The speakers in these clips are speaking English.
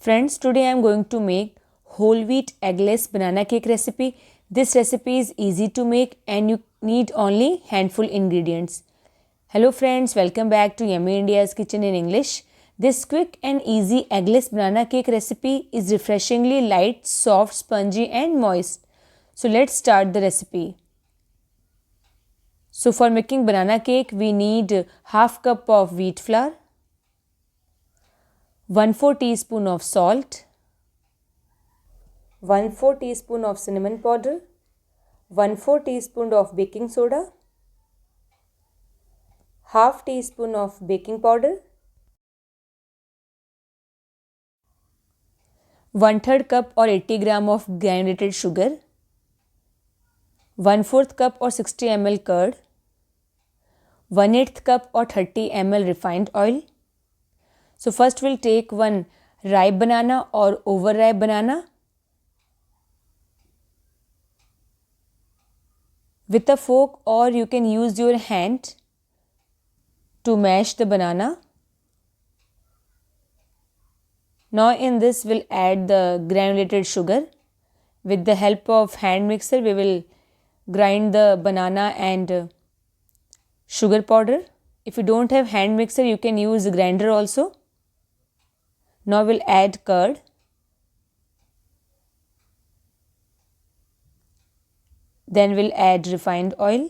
Friends, today I am going to make whole wheat eggless banana cake recipe. This recipe is easy to make and you need only handful ingredients. Hello friends, welcome back to Yummy India's Kitchen in English. This quick and easy eggless banana cake recipe is refreshingly light, soft, spongy and moist. So let's start the recipe. So for making banana cake, we need half cup of wheat flour, 1/4 teaspoon of salt, 1/4 teaspoon of cinnamon powder, 1/4 teaspoon of baking soda, half teaspoon of baking powder, 1/3 cup or 80 gram of granulated sugar, 1/4 cup or 60 ml curd, 1/8 cup or 30 ml refined oil. So first we'll take one ripe banana or overripe banana. With a fork or you can use your hand to mash the banana. Now in this we'll add the granulated sugar. With the help of hand mixer we will grind the banana and sugar powder. If you don't have hand mixer you can use grinder also. Now we'll add curd. Then we'll add refined oil.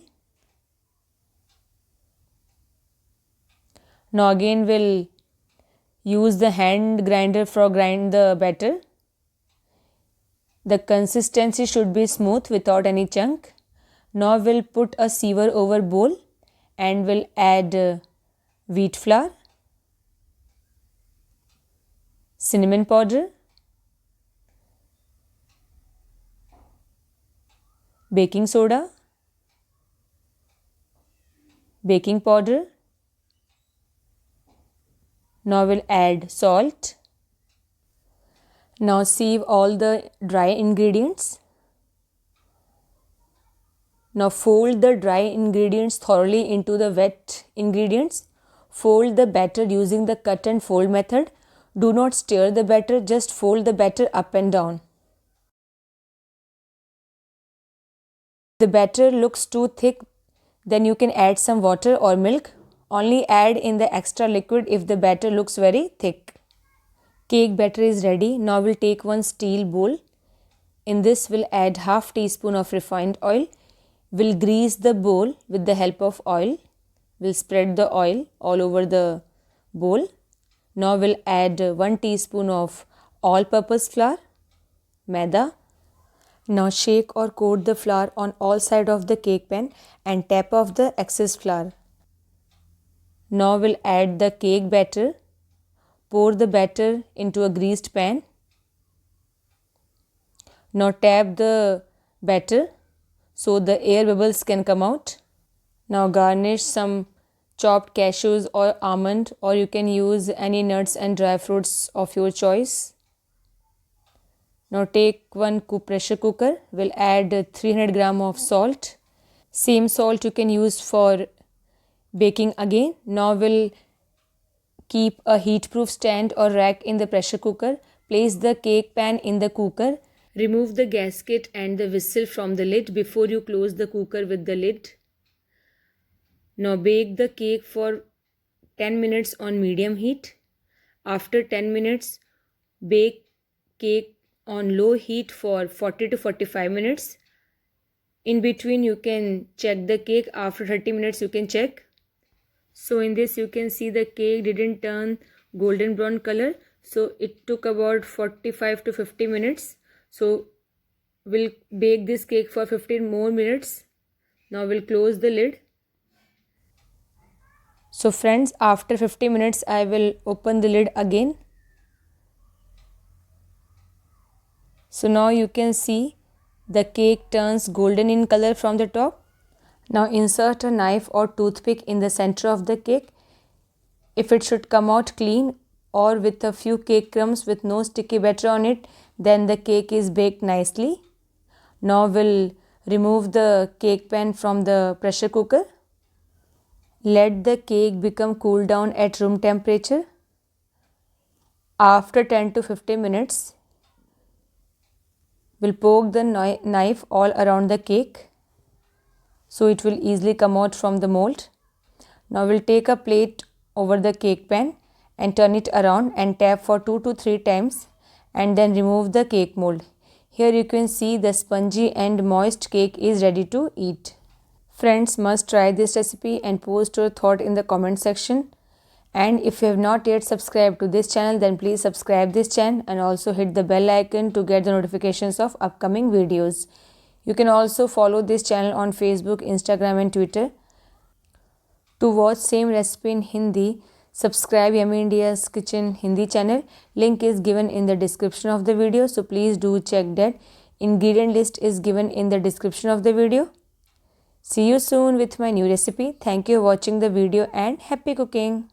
Now again we'll use the hand grinder for grind the batter. The consistency should be smooth without any chunk. Now we'll put a sieve over bowl and we'll add wheat flour, cinnamon powder, baking soda, baking powder. Now we'll add salt. Now sieve all the dry ingredients. Now fold the dry ingredients thoroughly into the wet ingredients. Fold the batter using the cut and fold method. Do not stir the batter, just fold the batter up and down. If the batter looks too thick, then you can add some water or milk. Only add in the extra liquid if the batter looks very thick. Cake batter is ready. Now we'll take one steel bowl. In this we'll add half teaspoon of refined oil. We'll grease the bowl with the help of oil. We'll spread the oil all over the bowl. Now we'll add 1 teaspoon of all-purpose flour, maida. Now shake or coat the flour on all sides of the cake pan and tap off the excess flour. Now we'll add the cake batter. Pour the batter into a greased pan. Now tap the batter so the air bubbles can come out. Now garnish some chopped cashews or almond, or you can use any nuts and dry fruits of your choice. Now take one pressure cooker. We'll add 300 gram of salt. Same salt you can use for baking again. Now we'll keep a heat-proof stand or rack in the pressure cooker. Place the cake pan in the cooker. Remove the gasket and the whistle from the lid before you close the cooker with the lid. Now bake the cake for 10 minutes on medium heat. After 10 minutes, bake cake on low heat for 40 to 45 minutes. In between you can check the cake. After 30 minutes you can check. So in this you can see the cake didn't turn golden brown color. So it took about 45 to 50 minutes. So we'll bake this cake for 15 more minutes. Now we'll close the lid. So friends, after 50 minutes I will open the lid again. So now you can see the cake turns golden in color from the top. Now insert a knife or toothpick in the center of the cake. If it should come out clean or with a few cake crumbs with no sticky batter on it, then the cake is baked nicely. Now we'll remove the cake pan from the pressure cooker. Let the cake become cool down at room temperature. After 10 to 15 minutes, we'll poke the knife all around the cake so it will easily come out from the mold. Now we'll take a plate over the cake pan and turn it around and tap for 2 to 3 times and then remove the cake mold. Here you can see the spongy and moist cake is ready to eat. Friends must try this recipe and post your thought in the comment section. And if you have not yet subscribed to this channel, then please subscribe this channel and also hit the bell icon to get the notifications of upcoming videos. You can also follow this channel on Facebook, Instagram and Twitter. To watch same recipe in Hindi, subscribe Yummy India's Kitchen Hindi channel. Link is given in the description of the video, so please do check that. Ingredient list is given in the description of the video. See you soon with my new recipe. Thank you for watching the video and happy cooking.